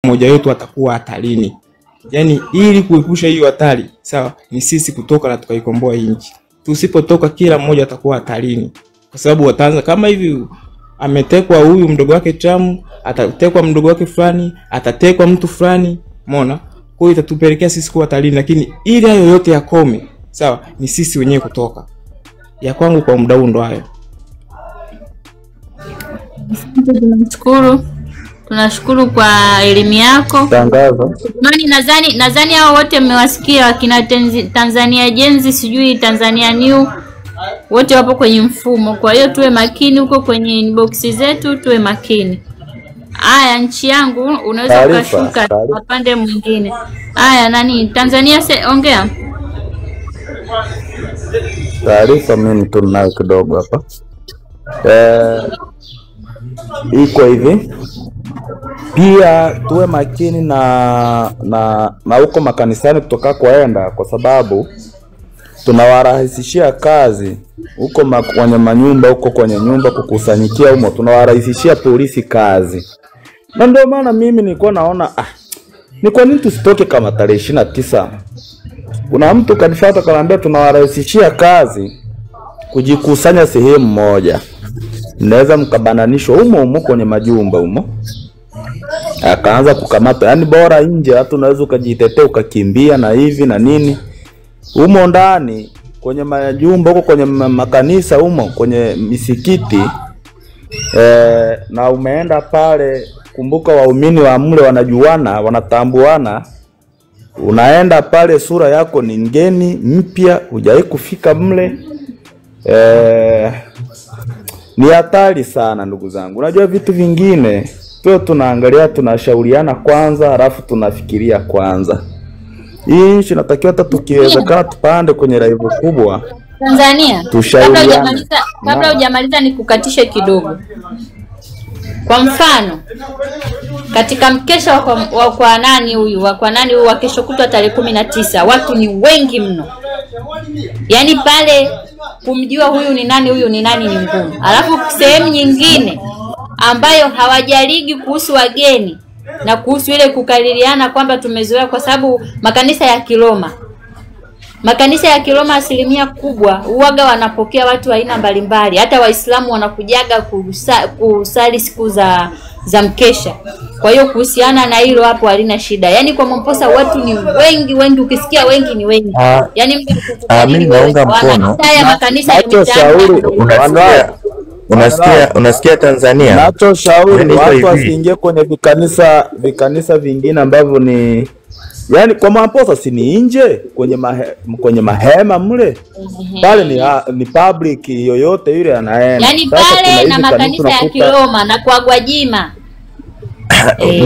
mmoja wetu atakuwa hatarini. Yani ili kuepusha hiyo hatari, sawa, ni sisi kutoka na tukaikomboa nchi. Tusipotoka kila mmoja atakuwa hatarini. Kwa sababu wataanza kama hivi, ametekwa huyu mdogo wake Trump, atatekwa mdogo wake fulani, atatekwa mtu fulani, umeona? Kwa hiyo itatupelekea sisi kuwa hatarini, lakini ili hayo yote yakome, sawa, ni sisi wenyewe kutoka. Ya kwangu kwa muda huu ndo hayo. Tunashukuru kwa elimu yako. Tangazo. Nadhani hao wote mmewasikia, wakina Tanzania Jenzi, sijui Tanzania New, wote wapo kwenye mfumo. Kwa hiyo tuwe makini huko kwenye inbox zetu, tuwe makini. Haya, nchi yangu unaweza ukashuka upande mwingine. Haya, nani Tanzania ongea. Taarifa mimi tunayo kidogo hapa. Iko hivi. Pia tuwe makini na huko makanisani kutoka kwaenda, kwa sababu tunawarahisishia kazi huko kwenye manyumba, huko kwenye nyumba kukusanyikia humo, tunawarahisishia polisi kazi. Na ndio maana mimi nilikuwa naona ni kwa nini tusitoke kama tarehe 29. Kuna mtu kanifuata kaniambia tunawarahisishia kazi kujikusanya sehemu moja. Mnaweza mkabananishwa humo kwenye majumba humo. Akaanza kukamata, yani bora nje, hata unaweza ukajitetea ukakimbia na hivi na nini. Humo ndani kwenye majumba huko, kwenye makanisa humo, kwenye misikiti na umeenda pale, kumbuka waumini wa mle wanajuana, wanatambuana. Unaenda pale, sura yako ni ngeni mpya, hujai kufika mle. Ni hatari sana ndugu zangu. Unajua vitu vingine tunaangalia, tunashauriana kwanza, halafu tunafikiria kwanza. Hii nchi natakiwa hata tukiwezekana tupande kwenye live kubwa Tanzania. Kabla hujamaliza nikukatishe kidogo. Kwa mfano, katika mkesha wa kwa nani huyu wa kesho kutwa tarehe 19, watu ni wengi mno. Yaani pale kumjua huyu ni nani ni ngumu. Alafu sehemu nyingine ambayo hawajaligi kuhusu wageni na kuhusu ile kukaririana kwamba tumezoea, kwa sababu makanisa ya asilimia kubwa uwaga wanapokea watu aina mbalimbali. Hata Waislamu wanakujaga kusali siku za mkesha. Kwa hiyo kuhusiana na hilo hapo halina shida. Yaani kwa Momposa watu ni wengi, ukisikia wengi ni wengi. Yaani mimi naunga mkono haya makanisa ya mitaani. Unasikia Tanzania? Nacho shauri watu wasiingie kwenye vikanisa vingine ambavyo ni, yani kwa Momposa si ni nje kwenye mahema mle. Pale ni public, yoyote yule anaenda. Yani pale na makanisa ya Kiroma na kwa Gwajima.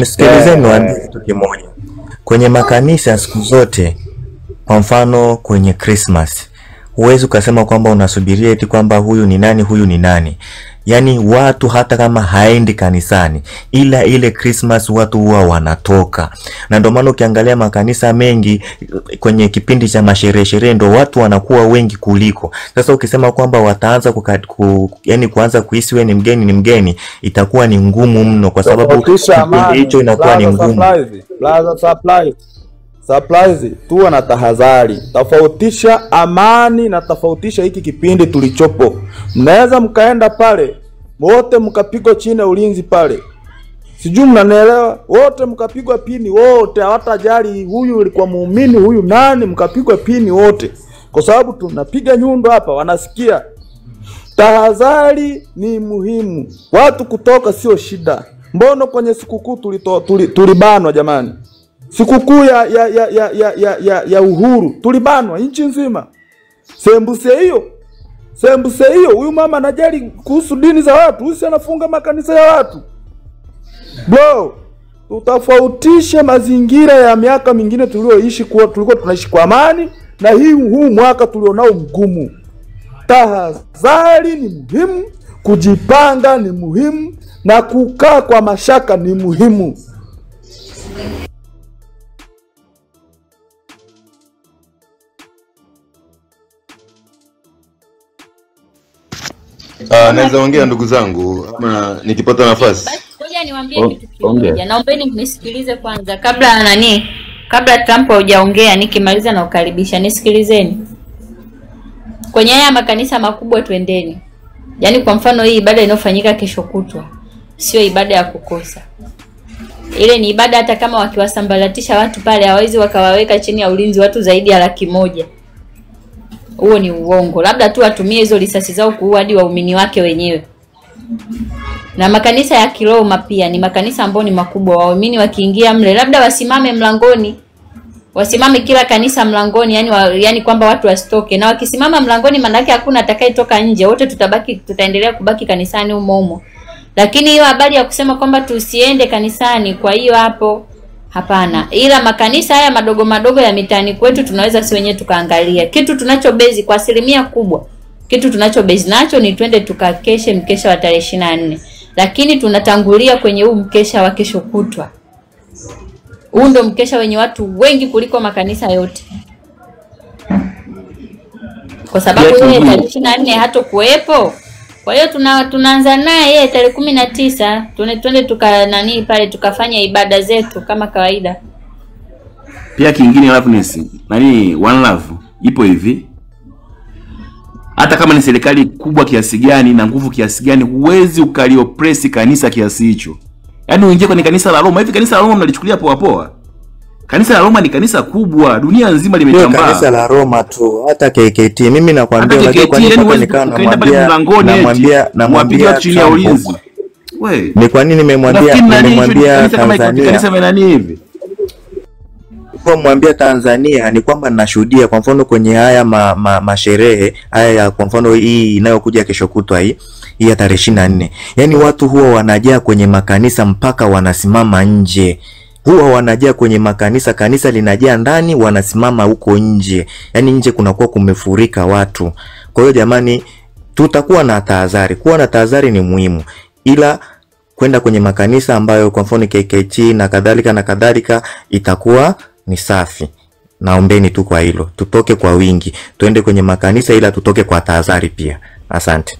Msikilizeni niwaambie kitu kimoja. Kwenye makanisa siku zote, kwa mfano kwenye Christmas, huwezi ukasema kwamba unasubiria eti kwamba huyu ni nani. Yani watu hata kama haendi kanisani, ila ile Christmas watu huwa wanatoka. Na ndio maana ukiangalia makanisa mengi kwenye kipindi cha masherehe ndio watu wanakuwa wengi kuliko. Sasa ukisema kwamba wataanza yani kuanza kuhisi wewe ni mgeni, itakuwa ni ngumu mno, kwa sababu kipindi hicho inakuwa ni ngumu. Surprise, tuwe na tahadhari. Tofautisha amani na tofautisha hiki kipindi tulichopo. Mnaweza mkaenda pale wote mkapigwa chini ulinzi pale, sijui mnanielewa, wote mkapigwa pini wote, hawatajali huyu alikuwa muumini huyu nani, mkapigwa pini wote, kwa sababu tunapiga nyundo hapa wanasikia. Tahadhari ni muhimu. Watu kutoka sio shida. Mbono kwenye sikukuu tulibanwa jamani. Sikukuu ya uhuru tulibanwa nchi nzima. Sembuse hiyo huyu mama anajali kuhusu dini za watu, huyu anafunga makanisa ya watu. Bro, tutafautisha mazingira ya miaka mingine tulikuwa tunaishi kwa amani na huu mwaka tulionao mgumu. Tahadhari ni muhimu, kujipanga ni muhimu, na kukaa kwa mashaka ni muhimu. Naweza ongea ndugu zangu ama nikipata nafasi? Ngoja niwaambie kitu. kimoja. Naombeni mnisikilize kwanza kabla Trump hujaongea, nikimaliza na ukaribisha. Nisikilizeni. Kwenye haya makanisa makubwa twendeni. Yaani kwa mfano hii ibada inayofanyika kesho kutwa sio ibada ya kukosa. Ile ni ibada hata kama wakiwasambaratisha watu pale hawezi wakawaweka chini ya ulinzi watu zaidi ya 100,000. Huo ni uongo. Labda tu watumie hizo risasi zao kuua hadi waumini wake wenyewe. Na makanisa ya Kiroma pia ni makanisa ambayo ni makubwa. Waumini wakiingia mle labda wasimame mlangoni. Wasimame kila kanisa mlangoni, yani kwamba watu wasitoke. Na wakisimama mlangoni maana yake hakuna atakayetoka nje. Wote tutaendelea kubaki kanisani humo. Lakini hiyo habari ya kusema kwamba tusiende kanisani, kwa hiyo hapo hapana. Ila makanisa haya madogo madogo ya mitaani kwetu tunaweza si wenyewe tukaangalia. Kitu tunachobezi kwa 100% kubwa. Kitu tunachobezi nacho ni twende tukakeshe mkesha wa tarehe 24. Lakini tunatangulia kwenye huu mkesha wa kesho kutwa. Huu ndo mkesha wenye watu wengi kuliko makanisa yote. Kwa sababu yeye tarehe 24 hatokuepo. Kwa hiyo tunaanza naye yeye tarehe 19. Twende pale tukafanya ibada zetu kama kawaida. Pia kingine Loveness, One Love ipo hivi. Hata kama ni serikali kubwa kiasi gani na nguvu kiasi gani, huwezi ukaliopress kanisa kiasi hicho. Yaani uingie kwenye kanisa la Roma, hivi kanisa la Roma mnalichukulia poa poa? Kanisa la Roma ni kanisa kubwa, dunia nzima limetambaa. Kanisa la Roma tu, hata KKT mimi nakwambia unajua kwa nini namwambia chini ya ulinzi. Wewe, ni kwa nini nimemwambia Tanzania kanisa nani hivi? Kwa mwambia Tanzania ni kwamba ninashuhudia kwa mfano kwenye haya masherehe haya, kwa mfano hii inayokuja kesho kutwa hii ya tarehe 24. Yaani watu huwa wanajaa kwenye makanisa mpaka wanasimama nje. Huwa wanajaa kwenye makanisa, kanisa linajaa ndani, wanasimama huko nje. Yaani nje kunakuwa kumefurika watu. Kwa hiyo jamani, tutakuwa na tahadhari. Kuwa na tahadhari ni muhimu. Ila kwenda kwenye makanisa ambayo kwa mfano KKT na kadhalika itakuwa ni safi. Naombeni tu kwa hilo. Tutoke kwa wingi. Tuende kwenye makanisa ila tutoke kwa tahadhari pia. Asante.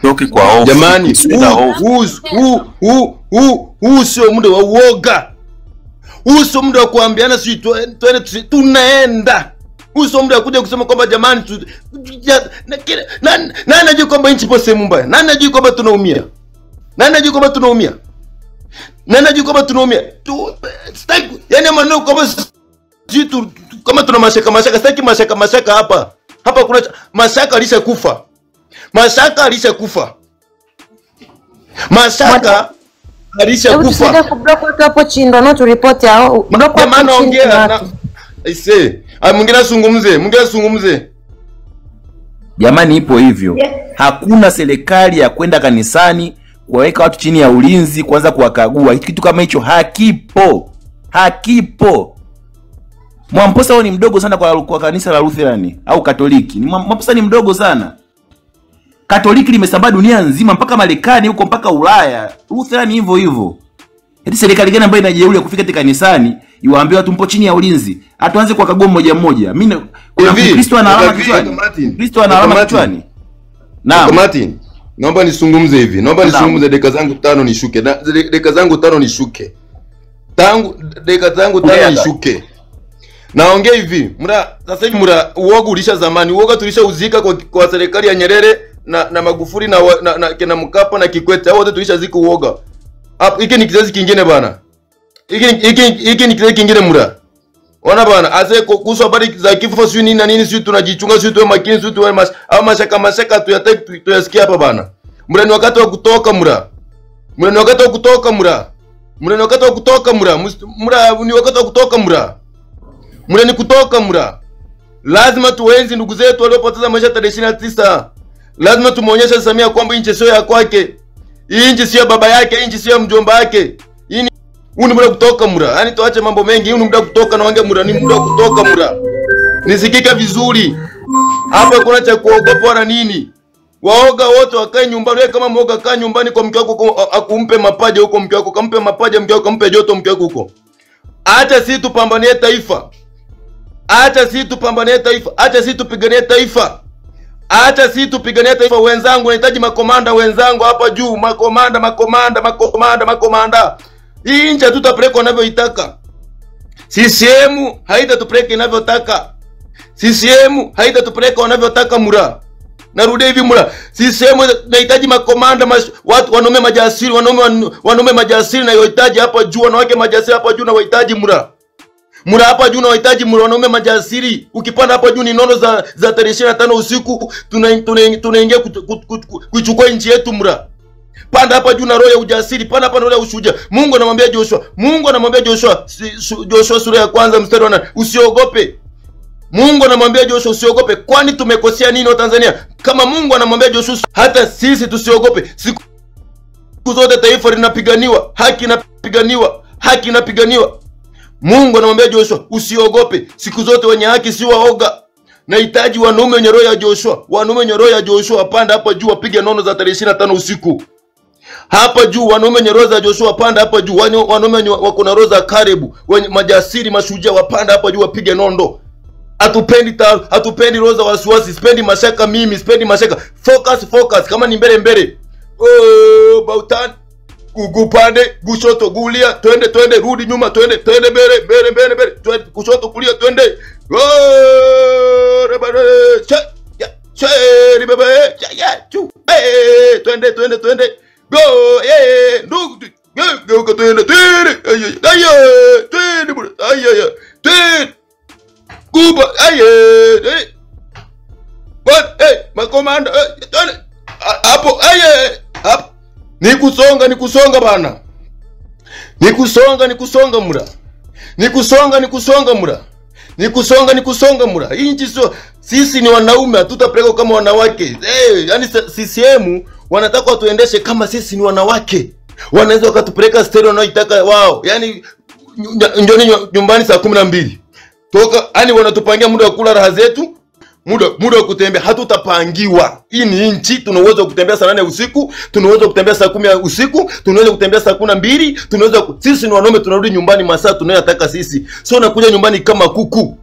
Toke kwa hofu. Jamani, huu sio muda wa uoga. Huu sio muda wa kuambiana sisi tunaenda. Huu sio muda wa kuja kusema kwamba jamani nani anajua kwamba nchi ipo sehemu mbaya? Nani anajua kwamba tunaumia? Nani anajua kwamba tunaumia? Nani anajua kwamba tunaumia? Yaani maneno kwamba sisi kama tuna mashaka, sitaki mashaka hapa. Hapa kuna mashaka alishakufa. Mashaka alishakufa. Usije kublock watu hapo chini ndio na turipoti hao. Block watu chini. Ongea. Aise, mwingine asungumze. Jamani ipo hivyo. Yeah. Hakuna serikali ya kwenda kanisani kuwaweka watu chini ya ulinzi kwanza kuwakagua. Kitu kama hicho hakipo. Mwamposa wao ni mdogo sana kwa kanisa la Lutheran au Katoliki. Mwamposa ni mdogo sana. Katoliki limesambaa dunia nzima mpaka Marekani huko mpaka Ulaya. Lutheran hivyo. Eti serikali gani ambayo inajeuri ya kufika kanisani iwaambie watu mpo chini ya ulinzi? Atuanze kuwakagua mmoja mmoja. Mimi kuna Kristo ana alama kichwani. Kristo ana alama kichwani. Naam. Martin, naomba nisungumze hivi. Dakika zangu 5 nishuke. Dakika zangu 5 nishuke. Dakika zangu 5 nishuke. Naongea hivi. Sasa hivi uoga ulisha zamani. Uoga tulishauzika kwa serikali ya Nyerere na Magufuli na kina Mkapa na Kikwete. Hao wote tulishazika uoga. Hiki ni kizazi kingine bana. Hiki ni kizazi kingine Ona bana, ase kuhusu habari za kifo sio nini na nini, sio tunajichunga, sio tuwe makini, sio tuwe au mashaka tuyasikia hapa bana. Ni wakati wa kutoka ni wakati wa kutoka Lazima tuenzi ndugu zetu waliopoteza maisha tarehe 29. Lazima tumuonyeshe Samia kwamba nchi sio ya kwake. Hii nchi sio baba yake, nchi sio mjomba wake. Huu ni muda kutoka Yaani tuache mambo mengi. Huu ni muda kutoka na wange ni muda kutoka Nisikike vizuri. Hapa kuna cha kuogopa wala nini? Waoga wote wakae nyumbani. Wewe kama mwoga kaa nyumbani kwa mke wako akumpe mapaja huko mke wako. Kampe mapaja mke wako, kampe joto mke wako huko. Acha sisi tupambanie taifa. Acha sisi tupiganie taifa. Acha sisi tupigania taifa wenzangu, nahitaji makomanda wenzangu hapa juu, makomanda. Hii nchi tutapeleka wanavyoitaka. CCM haitatupeleka inavyotaka. CCM haitatupeleka wanavyotaka mura. Narudia hivi mura. CCM nahitaji makomanda watu wanaume majasiri, wanaume majasiri na yohitaji hapa juu, wanawake majasiri hapa juu na wahitaji mura. Mura hapa juu na wahitaji mura, wanaume majasiri. Ukipanda hapa juu ni nono za 25 usiku, tunaingia kuchukua nchi yetu mura. Panda hapa juu na roho ya ujasiri, panda hapa na roho ya ushujaa. Mungu anamwambia Joshua, Joshua sura ya 1 mstari wa 8, usiogope. Mungu anamwambia Joshua usiogope, kwani tumekosea nini wa Tanzania? Kama Mungu anamwambia Joshua, hata sisi tusiogope. Siku zote taifa linapiganiwa, haki inapiganiwa. Mungu anamwambia Joshua usiogope. Siku zote wenye haki si waoga. Nahitaji wanaume wenye roho ya Joshua, wapanda hapa juu wapige nono za 25 usiku. Hapa juu wanaume wenye roho za Joshua wapanda hapa juu, wanaume wenye wako na roho za Kalebu, wenye majasiri mashujaa wapanda hapa juu wapige nondo. Hatupendi roho za wasiwasi, sipendi mashaka mimi, Focus kama ni mbele. Bautan kugupande, gushoto, gulia, twende, rudi nyuma, twende mbele, twende kushoto, kulia, twende. Twende. Go, ndugu, twende. Kuba, makomanda, hapo, hapo. Nikusonga bana. Nikusonga mura. Nikusonga mura. Hii nchi sisi ni wanaume, hatutapeleka kama wanawake. Yani CCM wanataka watuendeshe kama sisi ni wanawake. Wanaweza wakatupeleka stereo wanaoitaka wao. Yani njoni nyumbani saa 12. Toka, yani wanatupangia muda wa kula raha zetu, muda wa kutembea hatutapangiwa. Hii ni nchi, tuna uwezo wa kutembea saa 8 usiku, tuna uwezo wa kutembea saa 10 usiku, tuna uwezo wa kutembea saa 12, sisi ni wanaume, tunarudi nyumbani masaa tunayotaka sisi. Sio nakuja nyumbani kama kuku.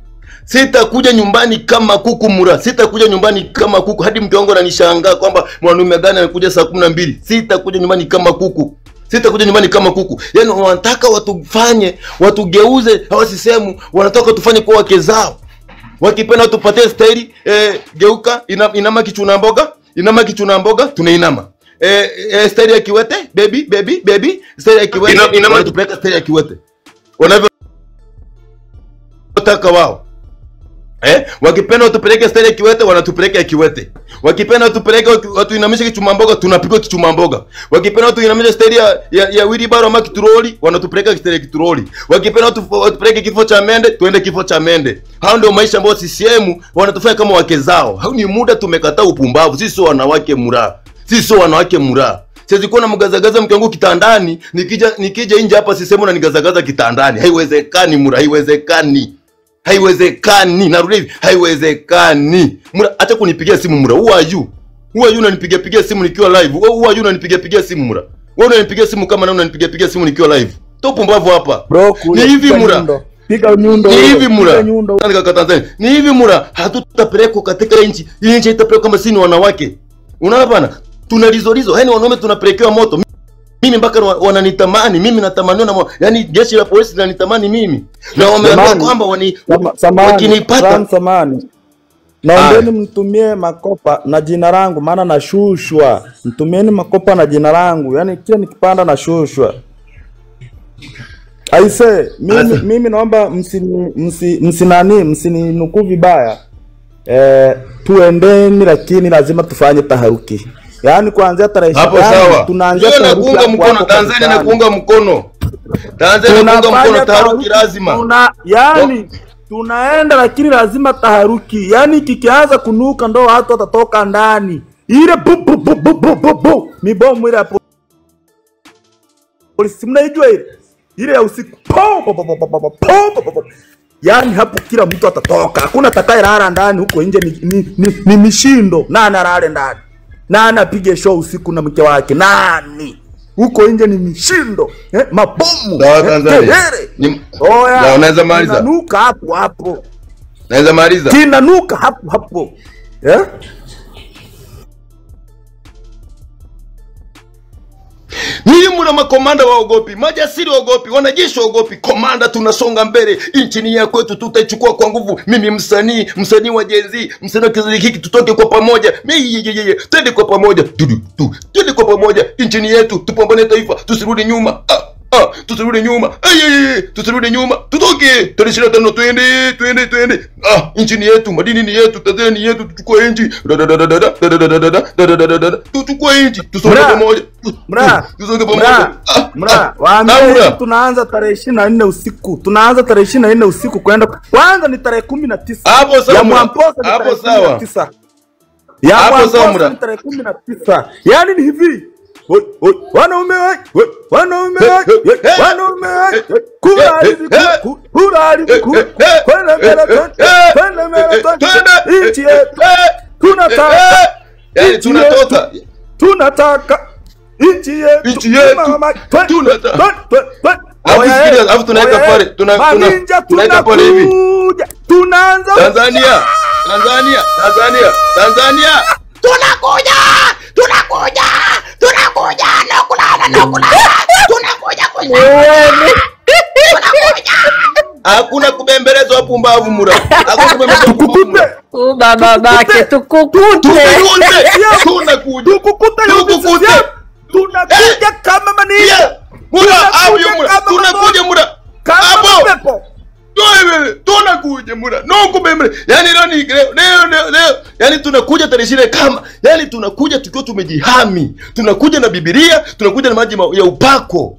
Sitakuja nyumbani kama kuku mura. Sitakuja nyumbani kama kuku. Hadi mke wangu ananishangaa kwamba mwanaume gani anakuja saa 12. Sitakuja nyumbani kama kuku. Yaani wanataka watugeuze, hawasisemu, wanataka tufanye kwa wake zao. Wakipenda tupatie staili, geuka, inama kichuna mboga, tunainama. Staili ya kiwete, baby, staili ya kiwete, inama tupeleka staili ya kiwete. Wanavyo taka wao. Wakipenda tupeleke staili ya kiwete, wanatupeleka ya kiwete. Wakipenda tupeleke watuinamishe kichuma mboga, tunapigwa kichuma mboga. Wakipenda tuinamishe staili ya wheelbarrow ama kituroli, wanatupeleka staili ya kituroli. Wakipenda tupeleke kifo cha mende, tuende kifo cha mende. Hao ndio maisha ambayo CCM wanatufanya kama wake zao. Hao ni muda tumekataa upumbavu. Sisi sio wanawake mura. Siwezi kuwa na mgazagaza mke wangu kitandani, nikija nje hapa CCM na nigazagaza kitandani. Haiwezekani mura, haiwezekani. Narudi hivi, haiwezekani. Mura, acha kunipigia simu mura. Who are you unanipigia simu nikiwa live? Who are you unanipigia simu mura? Wewe unanipigia simu kama na unanipigia simu nikiwa live. Topo mbavu hapa. Bro, ni hivi mura. Piga nyundo. Ni hivi mura. Nataka Tanzania. Ni hivi mura, hatutapeleka katika nchi. Hii nchi itapeleka kama sisi ni wanawake. Unaona bana? Tunalizolizo. Yaani wanaume tunapelekewa moto. Mimi mpaka wananitamani, mimi natamaniwa na yani jeshi la polisi linanitamani mimi. Na wameambia kwamba wakinipata samani. Naombeni mtumie makopa na jina langu maana nashushwa. Mtumieni makopa na jina langu. Yaani kila nikipanda nashushwa. Aise, mimi naomba msininukuu vibaya. Tuendeni lakini lazima tufanye taharuki. Yaani kuanzia tarehe 20 hapo sawa. Tunaanza kuunga mkono Tanzania na kuunga mkono. Taharuki lazima. Yaani tunaenda lakini lazima taharuki. Yaani kikianza kunuka ndo watu watatoka ndani. Ile bu ni bomu ile hapo. Polisi mnaijua ile ya usiku. Yaani hapo kila mtu atatoka. Hakuna atakayelala ndani, huko nje ni mishindo. Nani alale ndani? Nani apige show usiku na mke wake? Nani? Huko nje ni mishindo, mabomu. Oya, unaweza maliza. Kinanuka hapo. Naweza maliza. Kinanuka hapo. Ni mura makomanda waogopi, majasiri waogopi, wanajeshi waogopi. Komanda, tunasonga mbele, nchi ni ya kwetu, tutaichukua kwa nguvu. Mimi msanii wa Gen Z, msanii wa kizazi hiki, tutoke kwa pamoja. Twende kwa pamoja. Twende kwa pamoja, nchi ni yetu, tupambane taifa, tusirudi nyuma. Tusirudi nyuma. Tusirudi nyuma. Tutoke. Tarehe 25 twende. Nchi ni yetu, madini ni yetu, Tanzania ni yetu, tuchukue nchi. Tuchukue nchi, tusonge pamoja. Tusonge pamoja. Waambie tunaanza tarehe 24 usiku. Tunaanza tarehe 24 usiku kwenda. Kwanza ni tarehe 19. Hapo sawa. Ya Mwamposa ni hapo tarehe sawa. 19. Ya Mwamposa ni tarehe 19. Yaani ni hivi. Wanaume tunataka nchi yetu Alafu tunaweka pale tunaweka pale hivi. Tunaanza Tanzania. Tunakuja. Hakuna kubembelezwa hapo mbavu mura. Hakuna kubembelezwa tukukute. Babake tukukute. Tunakuja kama manisha. Tunakuja mura. Kama pepo. Tunakuja mura. No kubembele. Yaani leo. Yaani tunakuja tarehe 20 kama. Yaani tunakuja tukiwa tumejihami. Tunakuja na Biblia, tunakuja na maji ya upako.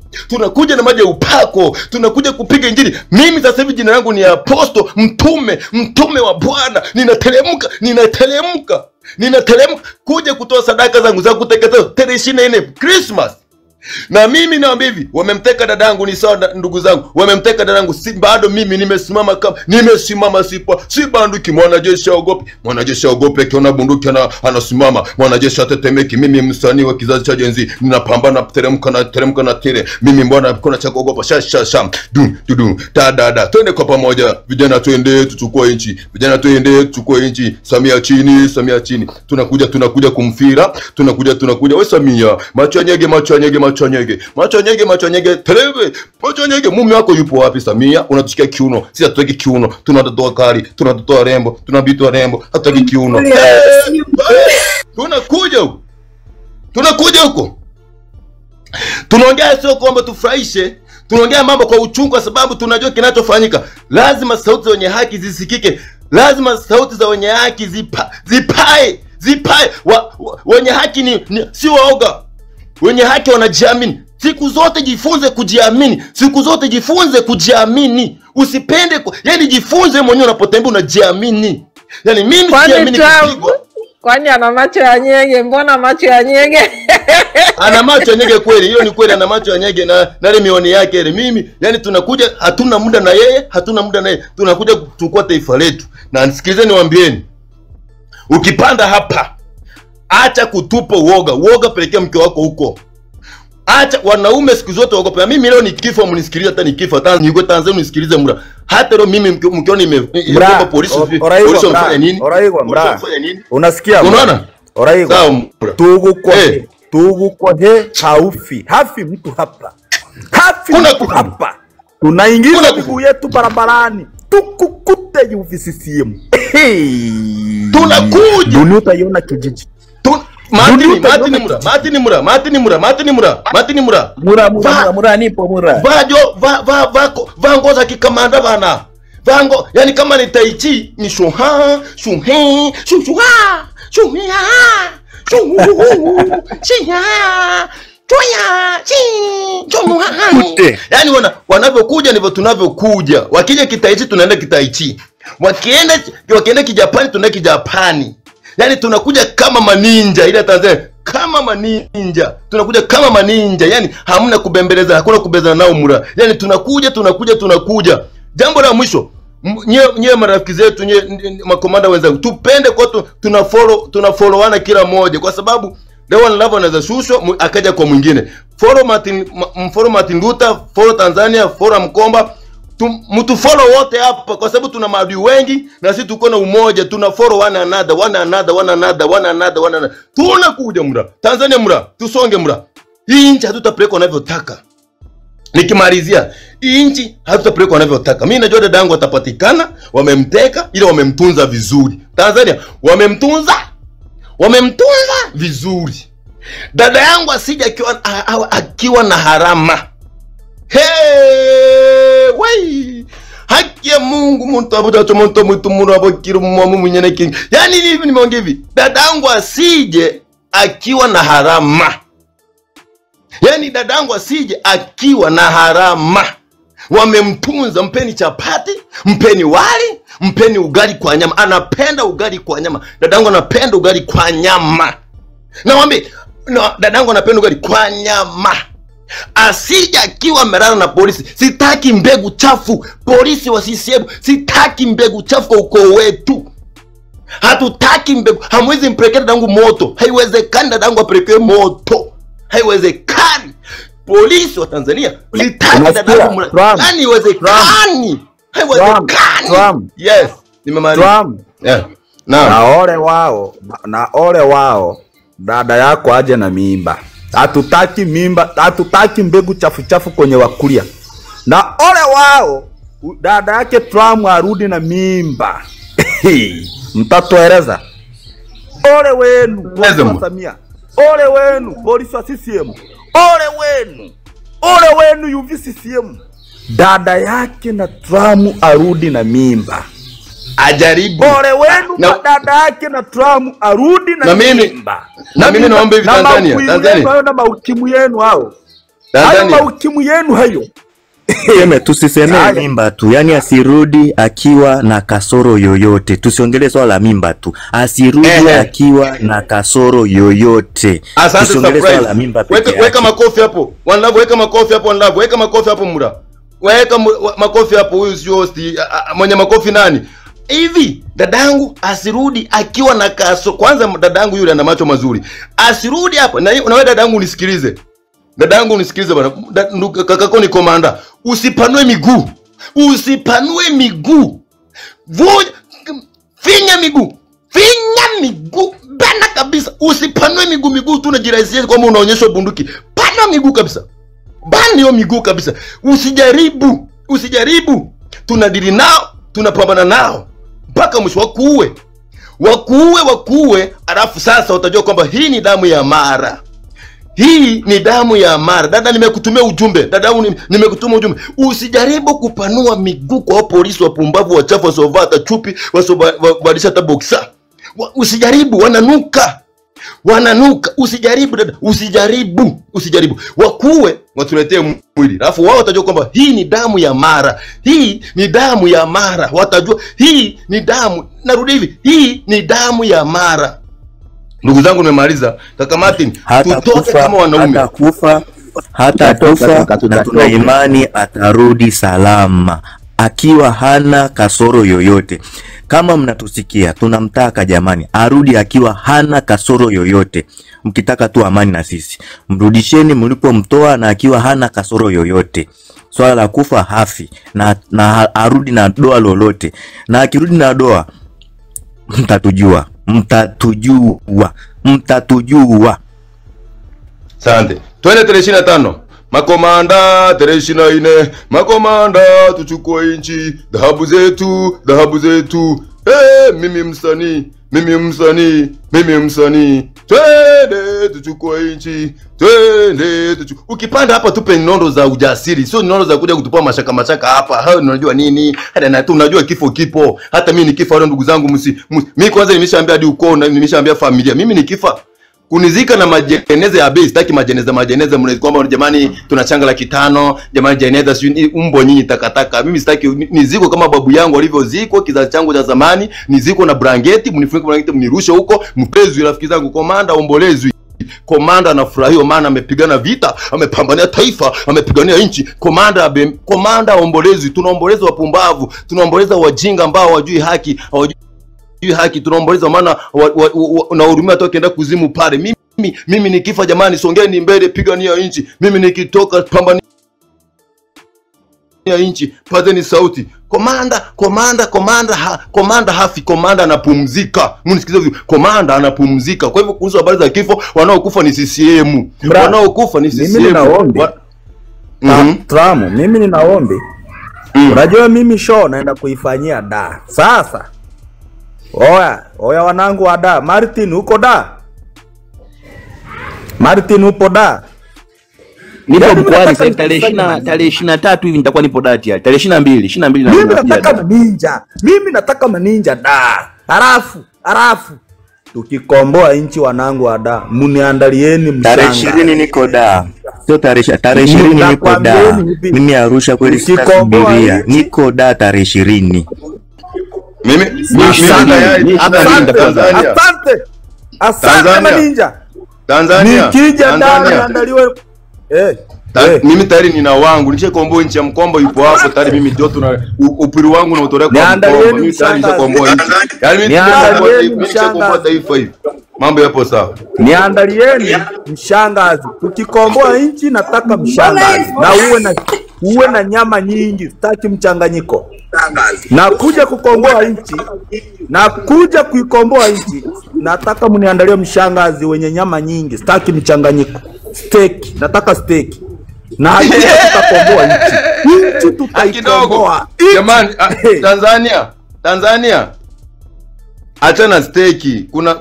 Tunakuja kupiga injili. Mimi sasa hivi jina langu ni aposto, mtume wa Bwana. Ninateremka kuja kutoa sadaka zangu za kuteketeza tarehe 24 Christmas. Na mimi naambia hivi, wamemteka dadangu, ni sawa ndugu zangu, wamemteka dadangu, si bado mimi nimesimama si banduki. Mwanajeshi aogope akiona bunduki anasimama. Mwanajeshi atetemeki. Mimi msanii wa kizazi cha Gen Z, ninapambana teremka na tire. Mimi mbona kuna cha kuogopa? Sham da. Twende kwa pamoja vijana, twende tuchukue nchi. Samia chini. Tunakuja kumfira. Tunakuja we Samia, macho nyege televe. Mume wako yupo wapi Samia? Unatushikia kiuno. Sisi hatutaki kiuno. Tunatoa kali, tunatoa rembo, tunabitwa rembo, hatutaki kiuno. Tunakuja huko. Tunaongea sio kwamba tufurahishe. Tunaongea mambo kwa uchungu kwa sababu tunajua kinachofanyika. Lazima sauti za wenye haki zisikike. Lazima sauti za wenye haki zipae. Wenye haki si waoga. Wenye haki wanajiamini. Siku zote jifunze kujiamini. Usipende yani jifunze mwenyewe unapotembea unajiamini. Yani mimi siamini kupigwa. Kwani ana macho ya nyege? Mbona macho ya nyege? Ana macho ya nyege kweli. Hiyo ni kweli, ana macho ya nyege na ile mioni yake ile. Mimi yani tunakuja, hatuna muda na yeye. Tunakuja kuchukua taifa letu. Na nisikilizeni niwaambieni. Ukipanda hapa, acha kutupa uoga, pelekea mke wako huko. Acha wanaume siku zote waogopa. Mimi leo nikifa mnisikilize, hata nikifa Tanzania nisikilize mura. Hata leo mimi mkiona imekuwa polisi wafanya nini? Unasikia? Unaona? Tugukohe hafi mtu hapa. Tunaingiza miguu yetu barabarani. Tukukute UVCCM. Tunakuja. Dunia utaiona kijiji. Matini mura. Mura nipo mura. Va nguo za kikamanda bana. Vango, yani kama ni tai chi ni shuha. Yani wanavyokuja ndivyo tunavyokuja. Wakija kitaichi tunaenda kitaichi. Wakienda kijapani tunaenda kijapani. Yani tunakuja kama maninja. Ile Tanzania kama maninja. Tunakuja kama maninja. Yani hamna kubembeleza, hakuna kubezana nao mura. Yani tunakuja. Jambo la mwisho, nye marafiki zetu, nye makomanda wenzangu, tupende kwa tunafollowana kila mmoja, kwa sababu leo analavu anaweza shushwa akaja kwa mwingine. Follow Martin Luther, follow Tanzania, follow Mkomba. Mtu follow wote hapa kwa sababu tuna maadui wengi na sisi tuko na umoja. Tuna follow one another. Tunakuja mura. Tanzania mura, tusonge mura. Hii nchi hatutapeleka wanavyotaka. Nikimalizia, hii nchi hatutapeleka wanavyotaka. Mimi najua dada yangu atapatikana, wamemteka ila wamemtunza vizuri. Tanzania wamemtunza vizuri. Dada yangu asije akiwa na harama. Wai. Haki ya Mungu muntu abudacho muntu mwitumuru abokiru mwamu mwenyene king. Yani hivi nimeongea hivi. Dada yangu asije akiwa na harama. Yani dada yangu asije akiwa na harama. Wamemtunza, mpeni chapati, mpeni wali, mpeni ugali kwa nyama. Anapenda ugali kwa nyama. Dada yangu anapenda ugali kwa nyama. Naombe, dada yangu anapenda ugali kwa nyama. Asije akiwa amelala na polisi. Sitaki mbegu chafu. Polisi wa CCM, sitaki mbegu chafu kwa ukoo wetu. Hatutaki mbegu. Hamwezi mpelekea dadangu moto. Haiwezekani dadangu apelekewe moto. Haiwezekani. Polisi wa Tanzania, sitaki dadangu. Yaani haiwezekani. Haiwezekani. Yes, nimemaliza. Yeah. Na ole wao dada yako aje na mimba. Hatutaki mimba, hatutaki mbegu chafu kwenye wakulia. Na ole wao dada yake Trump arudi na mimba. Mtatueleza. Ole wenu polisi wa Samia. Ole wenu polisi wa CCM. Ole wenu UVCCM. Dada yake na Trump arudi na mimba. Ajaribu. Ole wenu dada yake na Trump arudi na mimba. Na mimi naomba hivi Tanzania. Na maukimu yenu hao. Hayo maukimu yenu hayo. Tusiseme mimba tu, yani asirudi akiwa na kasoro yoyote. Tusiongelee swala la mimba tu, asirudi akiwa na kasoro yoyote. Tusiongelee swala la mimba pekee. Weka makofi hapo. One Love, weka makofi hapo. One Love, weka makofi hapo muda. Weka makofi hapo. Huyu sio host. Mwenye makofi nani? Hivi dadangu asirudi akiwa na kasoro. Kwanza dadangu yule ana macho mazuri. Asirudi hapo. Na wewe dadangu unisikilize. Dadangu unisikilize bwana. Kakako ni komanda. Usipanue miguu. Usipanue miguu. Finya miguu. Bana kabisa. Usipanue miguu tu unajirahisisha kwamba unaonyesha bunduki. Pana miguu kabisa. Bana hiyo miguu kabisa. Usijaribu. Tunadili nao, tunapambana nao mpaka mwisho. Wakuue, alafu sasa utajua kwamba hii ni damu ya mara. Hii ni damu ya mara. Dada, nimekutumia ujumbe. Dadangu, nimekutumia ujumbe. Usijaribu kupanua miguu kwa polisi wapumbavu wachafu wasovaa hata chupi, wasovalisha hata boxer. Usijaribu, wananuka. Usijaribu dada, usijaribu. Wakuue, watuletee mwili. Alafu wao watajua kwamba hii ni damu ya mara. Hii ni damu ya mara. Watajua hii ni damu. Narudi hivi, hii ni damu ya mara. Ndugu zangu, nimemaliza. Kaka Martin, tutoke kama wanaume. Hata kufa na tuna imani atarudi salama akiwa hana kasoro yoyote. Kama mnatusikia, tunamtaka jamani arudi akiwa hana kasoro yoyote. Mkitaka tu amani na sisi, mrudisheni mlipomtoa na akiwa hana kasoro yoyote. Swala la kufa hafi na arudi na doa lolote. Na akirudi na doa mtatujua. Asante. Twende 25. Makomanda 24. Makomanda tuchukue inchi. Dhahabu zetu. Mimi msanii. Twende tuchukue inchi. Ukipanda hapa tupe nondo za ujasiri. Sio nondo za kuja kutupa mashaka hapa. Hao unajua nini? Hata tunajua kifo kipo. Hata mimi nikifa wale ndugu zangu mimi kwanza nimeshaambia hadi ukoo na nimeshaambia familia. Mimi nikifa kunizika na majeneza ya bei. Sitaki majeneza mnaweza kwamba jamani tunachanga 500, jamani jeneza si umbo nyinyi takataka. Mimi sitaki niziko kama babu yangu alivyozikwa, kizazi changu cha zamani, niziko na blanketi, mnifunike blanketi mnirushe huko, mpezwe rafiki zangu. Komanda ombolezwi. Komanda anafurahia maana amepigana vita, amepambania taifa, amepigania nchi. Komanda ombolezwi. Tunaomboleza wapumbavu, tunaomboleza wajinga ambao hawajui haki, tunaomboleza maana na hurumia toka enda kuzimu pale. Mimi nikifa jamani, songeni mbele, pigania nchi. Mimi nikitoka pambania nchi, pazeni sauti. komanda hafi, komanda anapumzika. Mnisikilize vizuri, komanda anapumzika. Kwa hivyo kuhusu habari za kifo, wanaokufa ni CCM. Wanaokufa ni CCM. Mimi ninaombi. Tramu, mimi ninaombi. Unajua mimi show naenda kuifanyia da. Sasa. Oya wanangu wa da. Martin uko da? Martin upo da? Nipo mkoani sasa tarehe 23 hivi nitakuwa nipo dati ya. Tarehe 22 na Mimi nataka maninja da. Halafu tukikomboa nchi wanangu wa da, muniandalieni mshanga. Tarehe 20 niko da. Sio tarehe 20 niko da. Mimi Arusha kweli sitasubiria. Niko da tarehe 20. Mimi Asante maninja. Tanzania. Nikija da niandaliwe. Mimi tayari nina wangu. Nishakomboa nchi ya Mkombo yupo hapo tayari. Mimi ndio tuna upiri wangu na utolea kwa Mkombo. Mimi tayari nishakomboa nchi. Yaani mimi nishakomboa taifa hivi. Mambo yapo sawa. Niandalieni mshangazi. Tukikomboa nchi nataka mshangazi. Na uwe na nyama nyingi, sitaki mchanganyiko. Na kuja kukomboa nchi, na kuja kuikomboa nchi, nataka mniandalie mshangazi wenye nyama nyingi, sitaki mchanganyiko. Steak, nataka steak. Na hakika tutakomboa nchi tutaikomboa. Jamani, Tanzania. Achana steki. Kuna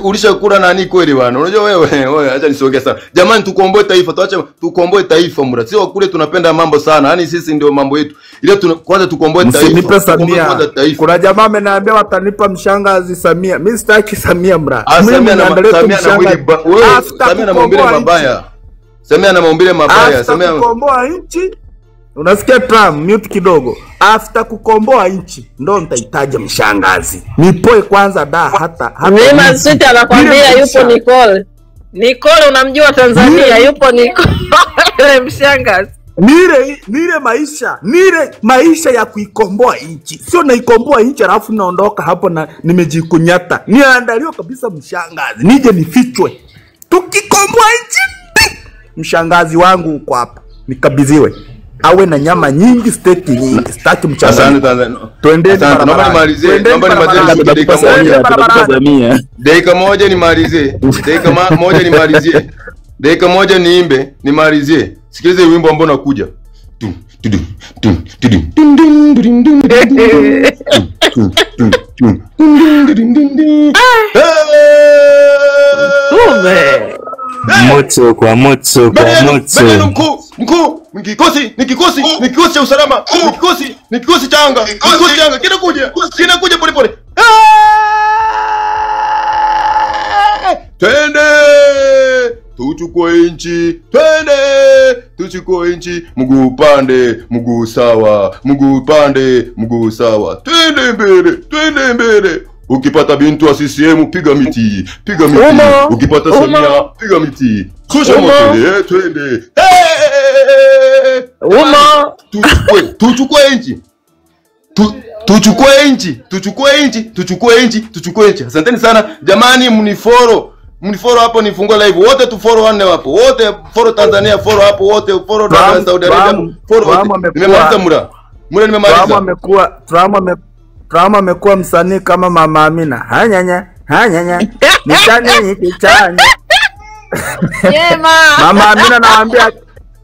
ulishakula nani kweli bwana? Unajua wewe acha nisogea sana. Jamani tukomboe taifa, tuache tukomboe taifa mura. Sio kule tunapenda mambo sana. Yaani sisi ndio mambo yetu. Ile kwanza tukomboe taifa. Nipe Samia. Kuna jamaa ameniambia watanipa mshangazi Samia. Mimi sitaki Samia mura. Samia na maumbile mabaya. Samia na maumbile mabaya. Samia kukomboa nchi. Unasikia Trump, mute kidogo. After kukomboa nchi ndo nitahitaji mshangazi. Nipoe kwanza da hata mimi sita anakuambia yupo Nicole unamjua Tanzania yupo Nicole mshangazi. Nire maisha ya kuikomboa nchi. Sio naikomboa nchi alafu naondoka hapo na nimejikunyata. Niandaliwe kabisa mshangazi. Nije nifichwe. Tukikomboa nchi. Mshangazi wangu uko hapa. Nikabidhiwe. Awe na nyama nyingi, steak nyingi, sitaki mchanganyiko. Asante. Twendeni naomba nimalizie dakika moja niimbe nimalizie. Sikilize wimbo ambao unakuja. Moto kwa moto. Ni kikosi cha usalama. Ni kikosi changa. Kinakuja pole. Twende tuchukue nchi. Mguu pande, mguu sawa. Twende mbele. Ukipata bintu wa CCM piga miti. Ukipata Samia piga miti. Kusha moto, twende. Tuchukue nchi. Asanteni sana jamani, mnifollow hapo, nifungue live wote, tufollow wanne hapo wote, follow Tanzania, follow hapo wote, follow Saudi Arabia, follow. Nimemaliza mura nimemaliza. Trump amekuwa msanii kama Mama Amina. Hanyanya. Nichane.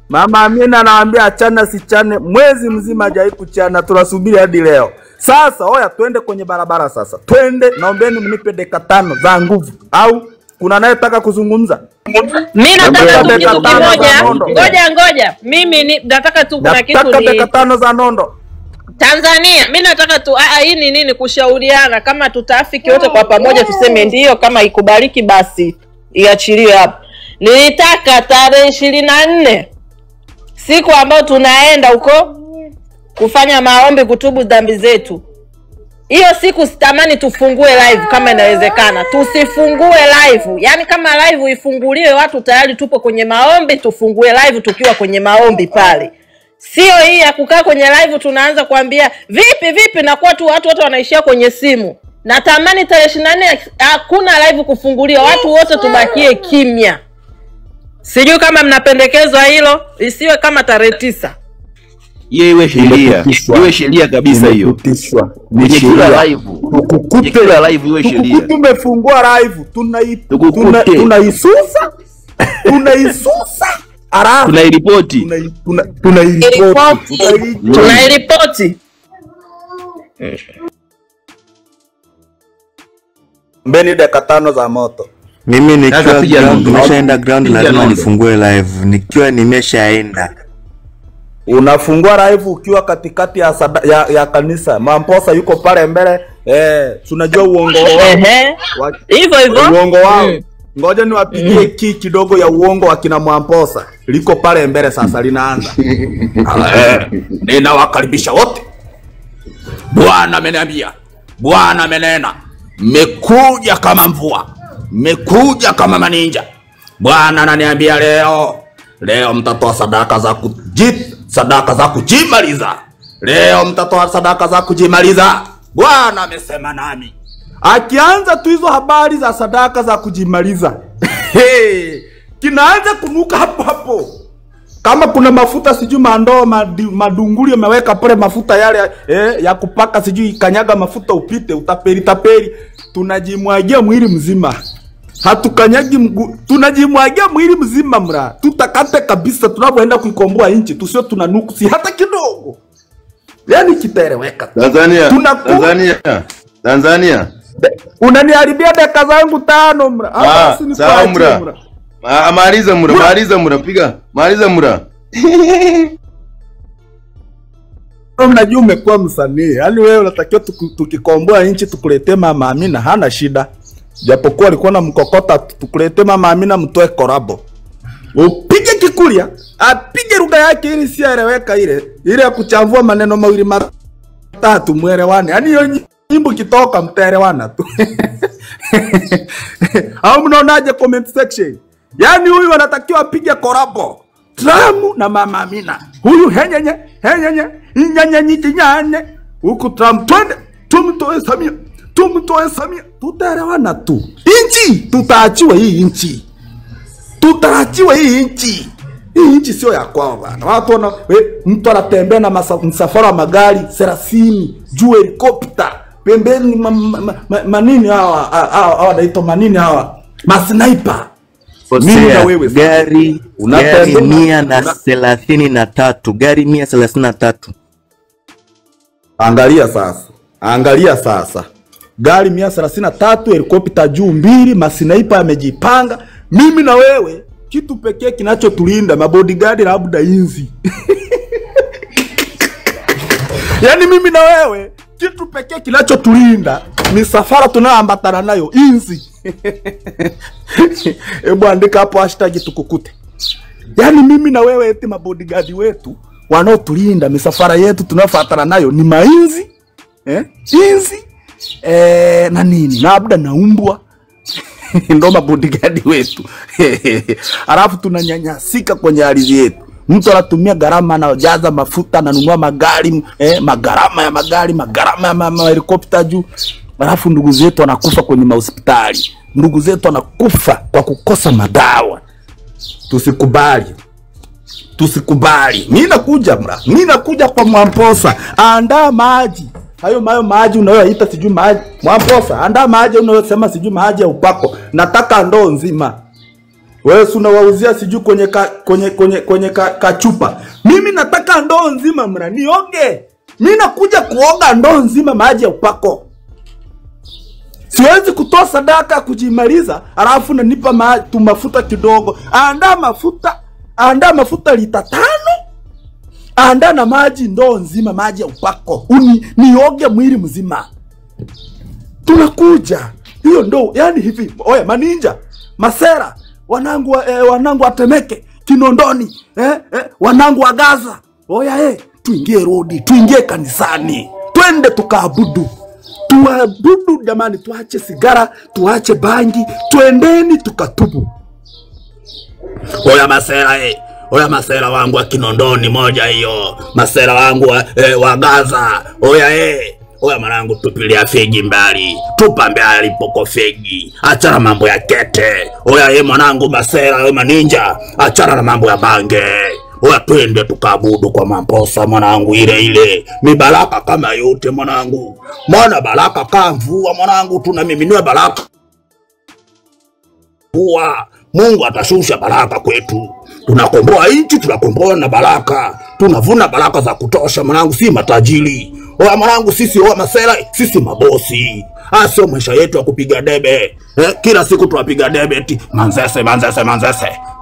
Mama Amina anawaambia achana sichane, mwezi mzima hajai kuchana, tunasubiri hadi leo. Sasa oya twende kwenye barabara sasa. Twende, naombeni mnipe dakika 5 za nguvu. Au kuna anayetaka kuzungumza? Mimi nataka tu kitu kimoja. Ngoja. Mimi nataka tu kuna kitu ni dakika 5 za nondo. Tanzania, mimi nataka tu hii ni nini kushauriana kama tutaafiki wote kwa pamoja tuseme ndio, kama ikubaliki basi iachiliwe hapo. Nilitaka tarehe 24 siku ambayo tunaenda huko kufanya maombi kutubu dhambi zetu. Hiyo siku sitamani tufungue live kama inawezekana. Tusifungue live. Yaani kama live ifunguliwe watu tayari tupo kwenye maombi, tufungue live tukiwa kwenye maombi pale. Sio hii ya kukaa kwenye live tunaanza kuambia vipi na kwa tu watu wote wanaishia kwenye simu. Natamani tarehe 24 hakuna live kufunguliwa, watu wote tubakie kimya. Sijui kama mnapendekezwa hilo, isiwe kama tarehe 9. Hiyo iwe sheria. Imepitishwa. Iwe sheria kabisa hiyo. Imepitishwa. Ni Ni sheria sheria. live. Tukukute Kila live iwe sheria. Tukukute umefungua live. Tunaisusa. Tunaisusa. Arafu. Tunairipoti. Tunairipoti. Tunairipoti. Mbeni dakika 5 za moto. Mimi nikiwa Sasa piga ground, nondo. nimeshaenda ground, Piga lazima nondo. nifungue live. Nikiwa nimeshaenda. Unafungua live ukiwa katikati ya kanisa. Mamposa yuko pale mbele. Tunajua uongo wao. Hivyo hivyo. Uongo wao. Ngoja niwapigie kidogo ya uongo wa kina Mamposa. Liko pale mbele sasa linaanza. Ninawakaribisha wote. Bwana ameniambia. Bwana amenena. Mmekuja kama mvua. Mmekuja kama maninja. Bwana ananiambia leo mtatoa sadaka za kujimaliza. Leo mtatoa sadaka za kujimaliza. Bwana amesema nami. Akianza tu hizo habari za sadaka za kujimaliza. Kinaanza kunuka hapo. Kama kuna mafuta sijui mandoo madunguli yameweka pale mafuta yale ya kupaka sijui kanyaga mafuta upite utapeli. Tunajimwagia mwili mzima. Hatukanyagi mguu, tunajimwagia mwili mzima mra. Tutakate kabisa tunapoenda kuikomboa nchi, tusio tunanuksi hata kidogo. Yaani kitaeleweka. Tanzania. Unaniharibia dakika zangu 5 mra. Sawa mra. Maliza mra, piga. Maliza mra. Unajua umekuwa msanii. Yaani wewe unatakiwa tukikomboa nchi tukuletee Mama Amina, hana shida. Japokuwa alikuwa na mkokota, tukuletee Mama Amina mtoe korabo. Upige kikulia, apige lugha yake ili sieleweka ile ya kuchavua maneno mawili matatu muelewane. Yaani hiyo nyimbo kitoka mtaelewana tu. Au mnaonaje comment section? Yaani huyu anatakiwa apige korabo. Trump na Mama Amina. Huyu henyenye nyanye. Huku Trump twende tumtoe Samia. Tutaelewana tu. Inchi tutaachiwa hii inchi. Hii inchi sio ya kwao bana. Watu mtu anatembea na msafara wa magari 30 juu helikopta. Pembeni manini hawa wanaitwa manini hawa? Masniper. Mimi na wewe Gari 133. Gari 133. Angalia sasa. Gari 133, helikopta juu 2, masniper yamejipanga. Mimi na wewe kitu pekee kinachotulinda mabodyguard labda inzi. Yaani mimi na wewe kitu pekee kinachotulinda misafara tunayoambatana nayo inzi. Hebu andika hapo hashtag tukukute. Yaani mimi na wewe eti mabodyguard wetu wanaotulinda misafara yetu tunayofuatana nayo ni mainzi. Inzi. Na nini? Na labda naumbwa. Ndo mabodyguard wetu. Alafu tunanyanyasika kwenye ardhi yetu. Mtu anatumia gharama anajaza mafuta ananunua magari, magarama ya magari, magarama ya helikopta juu. Alafu ndugu zetu wanakufa kwenye mahospitali. Ndugu zetu wanakufa kwa kukosa madawa. Tusikubali. Mimi nakuja kwa Mamposa. Andaa maji. Hayo maji unayoita sijui maji. Mamposa, andaa maji unayosema sijui maji ya upako. Nataka ndoo nzima. Wewe unawauzia sijui kwenye kachupa. Mimi nataka ndoo nzima mra. Nioge. Mimi nakuja kuoga ndoo nzima maji ya upako. Siwezi kutoa sadaka kujimaliza, alafu nanipa mafuta kidogo. Andaa mafuta lita 5. Andaa na maji ndoo nzima maji ya upako. Nioge mwili mzima. Tunakuja. Hiyo ndo yani hivi. Oya maninja, masera, wanangu Atemeke, Kinondoni, wanangu wa Gaza. Oya tuingie rodi, tuingie kanisani. Twende tukaabudu. Tuabudu jamani, tuache sigara, tuache bangi, twendeni tukatubu. Oya masera wangu wa Kinondoni moja hiyo. Masera wangu wa Gaza. Oya mwanangu tupilia fegi mbali. Tupa mbali poko fegi. Achana mambo ya kete. Oya mwanangu masera, maninja. Achana na mambo ya bange. Oya twende tukaabudu kwa Mamposa mwanangu, ile ni baraka kama yote mwanangu. Maana baraka kama mvua mwanangu, tunamiminiwa baraka. Mungu atashusha baraka kwetu. Tunakomboa nchi, tunakomboa na baraka. Tunavuna baraka za kutosha mwanangu, si matajiri. Oya mwanangu, sisi masela, sisi mabosi. Sio maisha yetu ya kupiga debe. Kila siku tunapiga debe eti Manzese.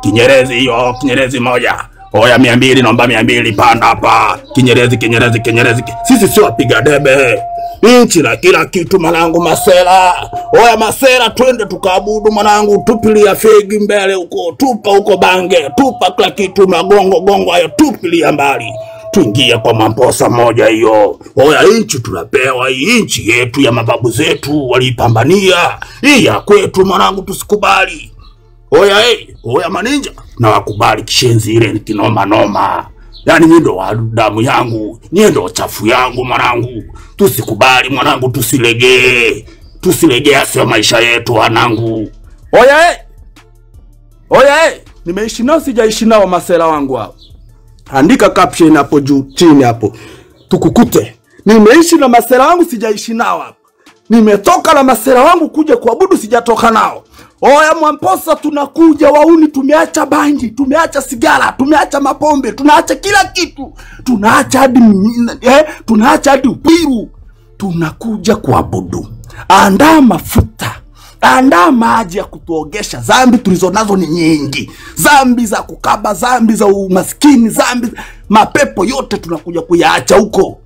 Kinyerezi hiyo, Kinyerezi moja. Oya 200, naomba 200 panda hapa. Kinyerezi. Sisi sio wapiga debe. Inchi na kila kitu mwanangu masela. Oya masela, twende tukaabudu mwanangu, tupilia fegi mbele huko, tupa huko bange, tupa kila kitu, magongo hayo tupilia mbali. Tuingie kwa Mamposa moja hiyo. Oya inchi tunapewa, hii inchi yetu ya mababu zetu walipambania. Hii ya kwetu mwanangu, tusikubali. Oya maninja, na wakubali kishenzi ile ni kinoma. Yani nyendo wa damu yangu, nyendo chafu yangu mwanangu. Tusikubali mwanangu, tusilegee. Sio maisha yetu wanangu. Oya nimeishi nao sijaishi nao masela wangu hao. Andika caption hapo juu chini hapo. Tukukute. Nimeishi na masela wangu sijaishi nao hapo. Nimetoka na masela wangu kuja kuabudu sijatoka nao. Oya Mamposa tunakuja wauni, tumeacha bangi, tumeacha sigara, tumeacha mapombe, tunaacha kila kitu. Tunaacha hadi upiru. Tunakuja kuabudu. Andaa mafuta. Andaa maji ya kutuogesha. Zambi tulizonazo ni nyingi. Zambi za kukaba, zambi za umaskini, zambi mapepo yote tunakuja kuyaacha huko.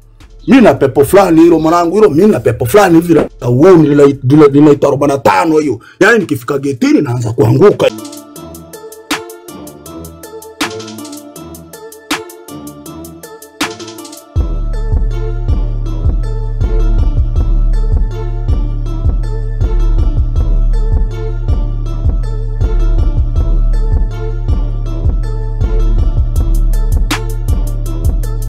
Mimi na pepo fulani hilo mwanangu, hilo mimi na pepo fulani hivi la uoni linaitwa 45 hiyo. Yaani nikifika getini naanza kuanguka.